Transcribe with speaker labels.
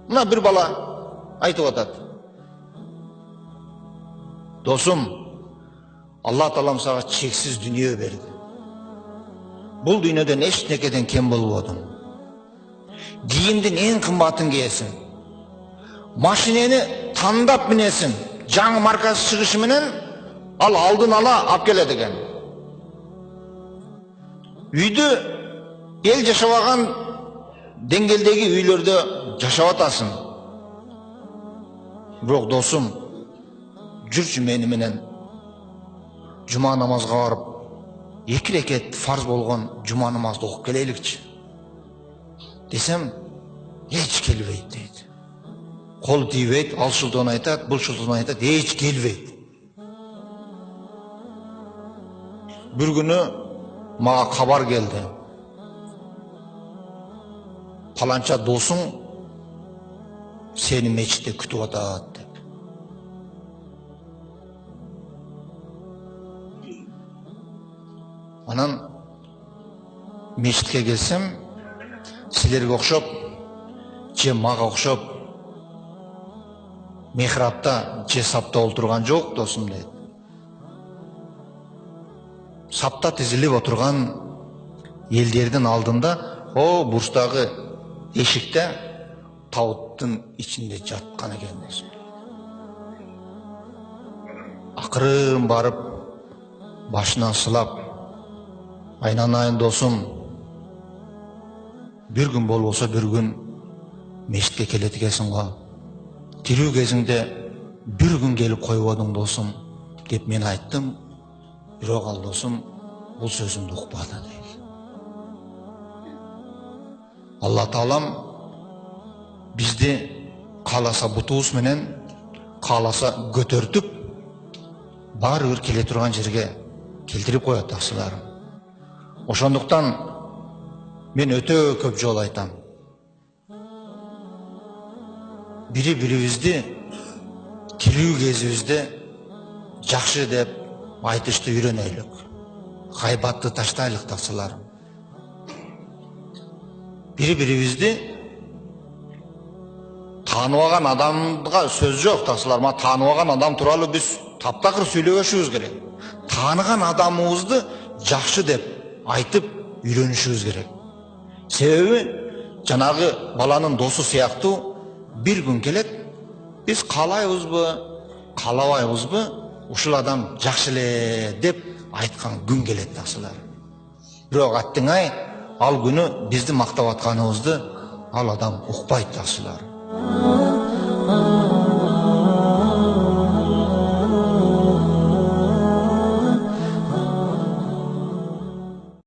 Speaker 1: Мына bir bala айтып атат. Досым, Алла Таалам сага чексиз дүние берди. Бул дүйнөдөн эчнекеден кем болбодуң. Кийимдин эң кымбатын кийесиң. Машинени тандап минесиң. Жаңы маркасы чыгышы менен ал алдын ала алып келет экен. Үйдө эл жашабаган деңгээлдеги үйлөрдө жашап атасың. Бирок досум, жүрчү мени менен жума намазга барып, 2 рекет фарз болгон жума намазды окуп келеликчи. Десем, эч келбейт дейт. Кол тийбейт, ал шылтыгын айтат, бул шылтыгын айтат, эч келбейт. Bir күнү мага кабар келди. Паланча досуң сени мечитте күтүп атат деп. Анан мечитке келсем, силерге окшоп, же мага окшоп мехрапта же сапта олтурган жок досум дейт. Сапта тизилип отурган элдердин алдында, о бурчтагы эшикте табыттын ичинде жаткан экен досум. Акырын барып, башынан сылап, айнанайын досум, bir күн болбосо bir күн мешитке келет экенсиң го. Тирүү кезиңде bir күн келип койбодуң досум деп мен айттым. Бирок ал досум бул сөзүмдү укпады дейт. Алла Таалам бизди кааласа бутубуз менен, кааласа көтөртүп, баары бир келе турган жерге келтирип коет аксыларым. Ошондуктан мен өтө көп жолу айтам. Бири-бирибизди тирүү кезибизде жакшы деп айтышты үйрөнөйлүк. Гайбатты таштайлык таксыларым. Бири-бирибизди тааныбаган адамга сөз жок таксыларым. Тааныбаган адам тууралуу биз таптакыр сүйлөбөшүбүз керек. Тааныган адамыбызды жакшы деп айтып үйрөнүшүбүз керек. Себеби жанагы баланын досу сыяктуу bir күн келет, биз каалайбызбы, каалабайбызбы, ушул адам жакшы эле деп айткан күн келет таксылар. Бирок аттыңай, ал күнү бизди мактап атканыбызды ал адам укпайт таксылар.